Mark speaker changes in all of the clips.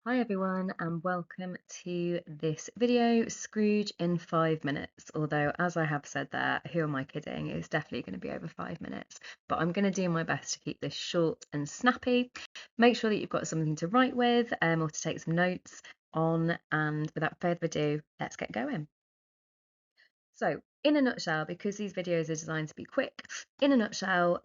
Speaker 1: Hi everyone and welcome to this video, Scrooge in 5 minutes. Although, as I have said there, who am I kidding? It's definitely going to be over 5 minutes, but I'm going to do my best to keep this short and snappy. Make sure that you've got something to write with or to take some notes on, and without further ado, let's get going. So, in a nutshell, because these videos are designed to be quick, in a nutshell,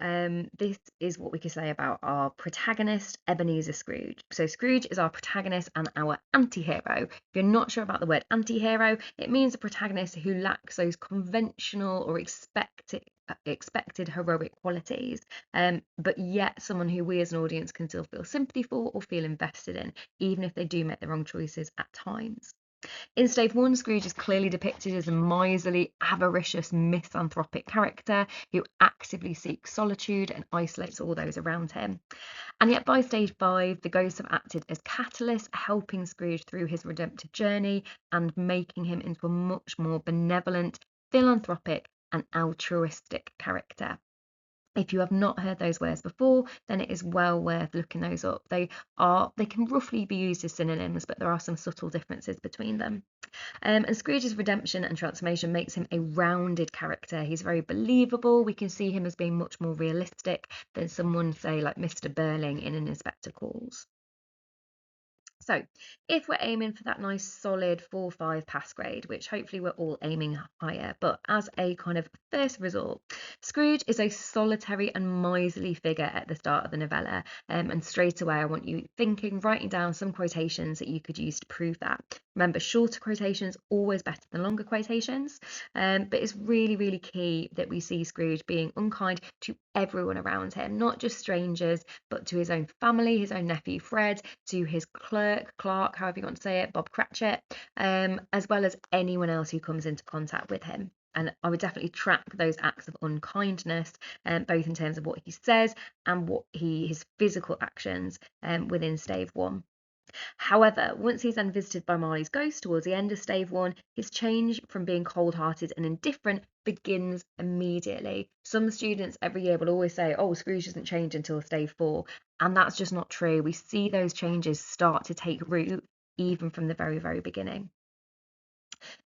Speaker 1: this is what we could say about our protagonist, Ebenezer Scrooge. So, Scrooge is our protagonist and our anti-hero. If you're not sure about the word anti-hero, it means a protagonist who lacks those conventional or expected heroic qualities, but yet someone who we as an audience can still feel sympathy for or feel invested in, even if they do make the wrong choices at times. In Stave 1, Scrooge is clearly depicted as a miserly, avaricious, misanthropic character who actively seeks solitude and isolates all those around him. And yet by Stage 5, the ghosts have acted as catalysts, helping Scrooge through his redemptive journey and making him into a much more benevolent, philanthropic, and altruistic character. If you have not heard those words before, then it is well worth looking those up. They can roughly be used as synonyms, but there are some subtle differences between them. And Scrooge's redemption and transformation makes him a rounded character. He's very believable. We can see him as being much more realistic than someone, say, like Mr. Burling in An Inspector Calls. So if we're aiming for that nice solid 4-5 pass grade, which hopefully we're all aiming higher, but as a kind of first result, Scrooge is a solitary and miserly figure at the start of the novella. And straight away, I want you writing down some quotations that you could use to prove that. Remember, shorter quotations always better than longer quotations. But it's really, really key that we see Scrooge being unkind to everyone around him, not just strangers, but to his own family, his own nephew Fred, to his Clark, however you want to say it, Bob Cratchit, as well as anyone else who comes into contact with him. And I would definitely track those acts of unkindness, both in terms of what he says and his physical actions within Stave 1. However, once he's then visited by Marley's ghost towards the end of Stave 1, his change from being cold-hearted and indifferent begins immediately. Some students every year will always say, oh, Scrooge doesn't change until Stave 4, and that's just not true. We see those changes start to take root even from the very, very beginning.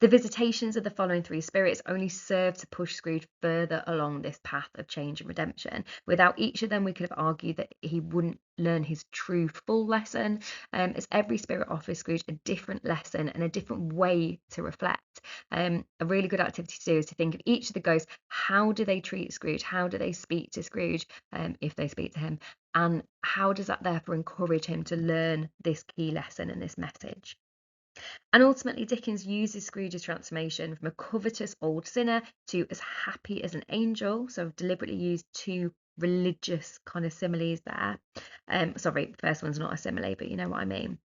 Speaker 1: The visitations of the following three spirits only serve to push Scrooge further along this path of change and redemption. Without each of them, we could have argued that he wouldn't learn his true full lesson, as every spirit offers Scrooge a different lesson and a different way to reflect. A really good activity to do is to think of each of the ghosts. How do they treat Scrooge? How do they speak to Scrooge, if they speak to him? And how does that therefore encourage him to learn this key lesson and this message? And ultimately, Dickens uses Scrooge's transformation from a covetous old sinner to as happy as an angel. So I've deliberately used two religious kind of similes there. Sorry, the first one's not a simile, but you know what I mean.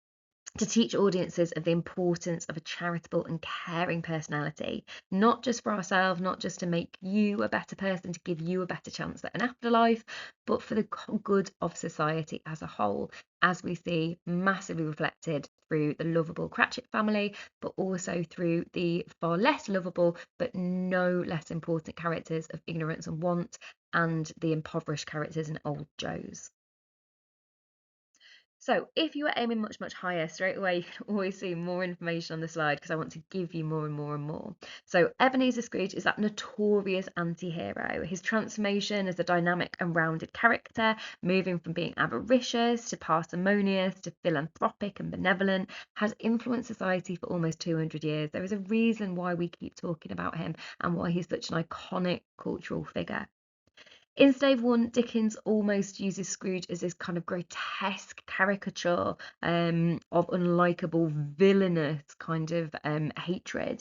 Speaker 1: To teach audiences of the importance of a charitable and caring personality, not just for ourselves, not just to make you a better person, to give you a better chance at an afterlife, but for the good of society as a whole, as we see massively reflected through the lovable Cratchit family, but also through the far less lovable but no less important characters of Ignorance and Want and the impoverished characters in Old Joe's. So if you are aiming much, much higher, straight away you can always see more information on the slide because I want to give you more and more and more. So Ebenezer Scrooge is that notorious anti-hero. His transformation as a dynamic and rounded character, moving from being avaricious to parsimonious to philanthropic and benevolent, has influenced society for almost 200 years. There is a reason why we keep talking about him and why he's such an iconic cultural figure. In Stave 1, Dickens almost uses Scrooge as this kind of grotesque caricature of unlikable, villainous kind of hatred.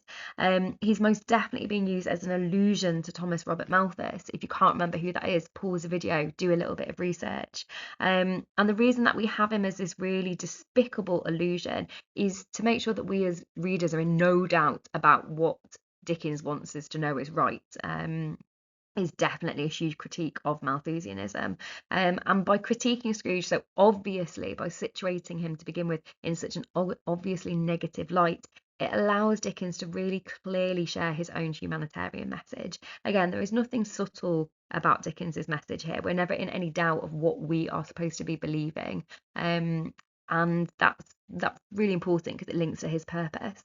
Speaker 1: He's most definitely being used as an allusion to Thomas Robert Malthus. If you can't remember who that is, pause the video, do a little bit of research. And the reason that we have him as this really despicable allusion is to make sure that we as readers are in no doubt about what Dickens wants us to know is right. Is definitely a huge critique of Malthusianism. And by critiquing Scrooge so obviously, by situating him to begin with in such an obviously negative light, it allows Dickens to really clearly share his own humanitarian message. Again, there is nothing subtle about Dickens's message here. We're never in any doubt of what we are supposed to be believing. and that's really important because it links to his purpose.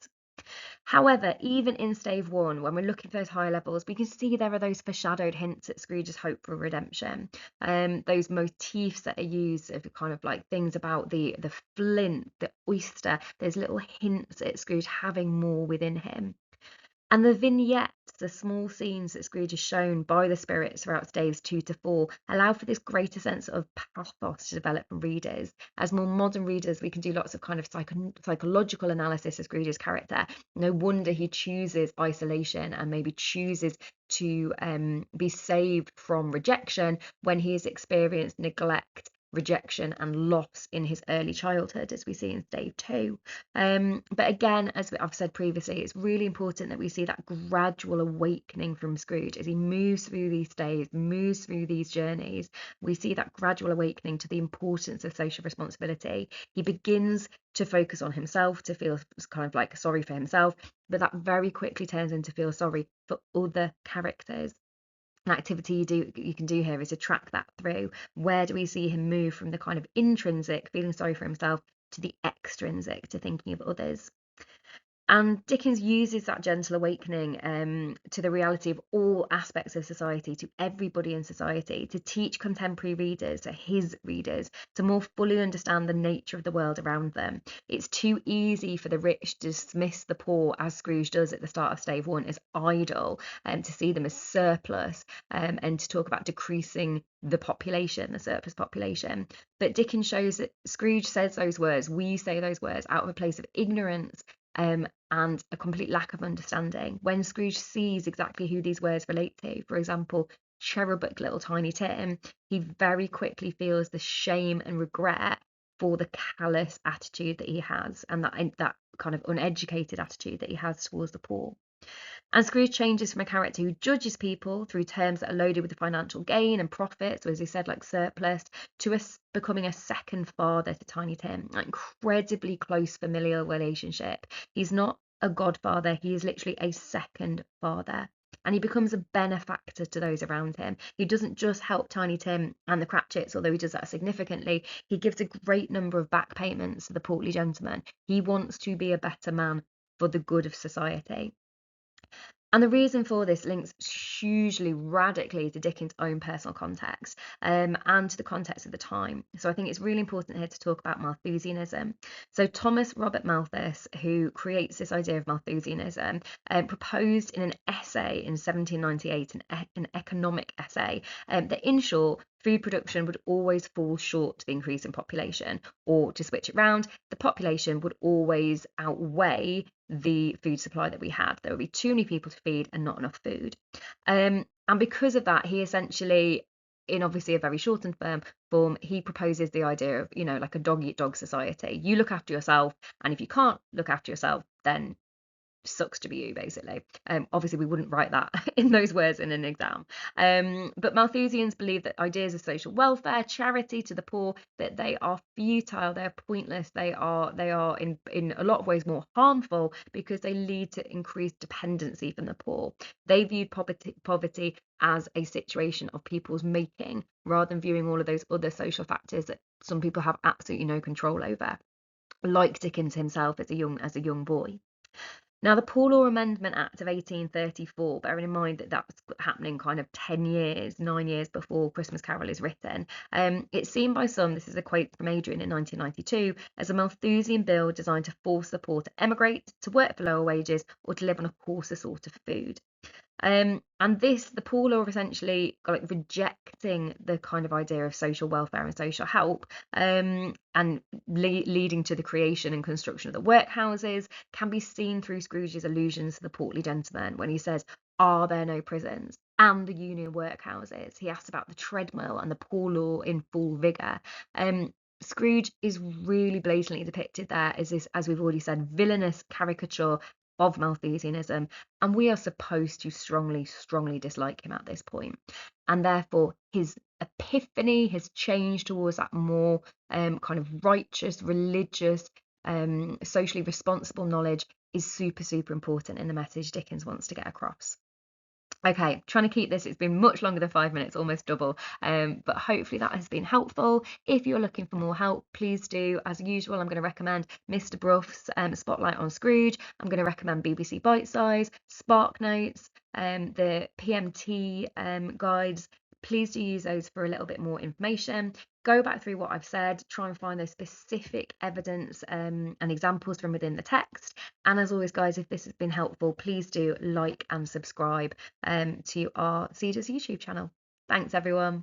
Speaker 1: However, even in stave one, when we're looking for those higher levels, we can see there are those foreshadowed hints at Scrooge's hope for redemption. Those motifs that are used of kind of like things about the flint, the oyster, there's little hints at Scrooge having more within him. And the vignettes, the small scenes that Scrooge is shown by the spirits throughout staves 2 to 4, allow for this greater sense of pathos to develop for readers. As more modern readers, we can do lots of kind of psychological analysis of Scrooge's character. No wonder he chooses isolation and maybe chooses to be saved from rejection when he has experienced neglect, rejection and loss in his early childhood, as we see in stave 2. But again, as I've said previously, it's really important that we see that gradual awakening from Scrooge as he moves through these staves, moves through these journeys. We see that gradual awakening to the importance of social responsibility. He begins to focus on himself, to feel kind of like sorry for himself, but that very quickly turns into feel sorry for other characters. An activity you can do here is to track that through. Where do we see him move from the kind of intrinsic feeling sorry for himself to the extrinsic, to thinking of others? And Dickens uses that gentle awakening to the reality of all aspects of society, to everybody in society, to teach contemporary readers, to his readers, to more fully understand the nature of the world around them. It's too easy for the rich to dismiss the poor, as Scrooge does at the start of stave 1, as idle, and to see them as surplus, and to talk about decreasing the population, the surplus population. But Dickens shows that Scrooge says those words, we say those words out of a place of ignorance, and a complete lack of understanding. When Scrooge sees exactly who these words relate to, for example, cherubic little tiny Tim, he very quickly feels the shame and regret for the callous attitude that he has, and that kind of uneducated attitude that he has towards the poor. And Scrooge changes from a character who judges people through terms that are loaded with financial gain and profit, so as he said, like surplus, to becoming a second father to Tiny Tim, an incredibly close familial relationship. He's not a godfather, he is literally a second father. And he becomes a benefactor to those around him. He doesn't just help Tiny Tim and the Cratchits, although he does that significantly. He gives a great number of back payments to the portly gentleman. He wants to be a better man for the good of society. And the reason for this links hugely, radically to Dickens' own personal context, and to the context of the time. So I think it's really important here to talk about Malthusianism. So Thomas Robert Malthus, who creates this idea of Malthusianism, proposed in an essay in 1798, an economic essay, that in short, food production would always fall short to the increase in population, or to switch it round, the population would always outweigh the food supply that we had. There would be too many people to feed and not enough food. And because of that, he essentially, in obviously a very shortened form, he proposes the idea of, like a dog eat dog society. You look after yourself, and if you can't look after yourself, then sucks to be you, basically. Obviously, we wouldn't write that in those words in an exam. But Malthusians believe that ideas of social welfare, charity to the poor, that they are futile, they're pointless, they are in a lot of ways more harmful because they lead to increased dependency from the poor. They viewed poverty as a situation of people's making, rather than viewing all of those other social factors that some people have absolutely no control over, like Dickens himself as a young boy. Now, the Poor Law Amendment Act of 1834, bearing in mind that that's happening kind of 9 years before Christmas Carol is written, it's seen by some, this is a quote from Adrian in 1992, as a Malthusian bill designed to force the poor to emigrate, to work for lower wages, or to live on a coarser sort of food. And the Poor Law essentially like rejecting the kind of idea of social welfare and social help, and leading to the creation and construction of the workhouses, can be seen through Scrooge's allusions to the portly gentleman when he says, "Are there no prisons?" and the union workhouses. He asks about the treadmill and the poor law in full vigour. Scrooge is really blatantly depicted there as this, as we've already said, villainous caricature of Malthusianism, and we are supposed to strongly, strongly dislike him at this point. And therefore, his epiphany, his change towards that more kind of righteous, religious, socially responsible knowledge is super, super important in the message Dickens wants to get across. Okay, trying to keep this, it's been much longer than 5 minutes, almost double. But hopefully that has been helpful. If you're looking for more help, please do. As usual, I'm going to recommend Mr. Bruff's Spotlight on Scrooge. I'm going to recommend BBC Bite Size, Spark Notes, the PMT guides. Please do use those for a little bit more information. Go back through what I've said, try and find those specific evidence and examples from within the text. And as always, guys, if this has been helpful, please do like and subscribe to our Cedars YouTube channel. Thanks, everyone.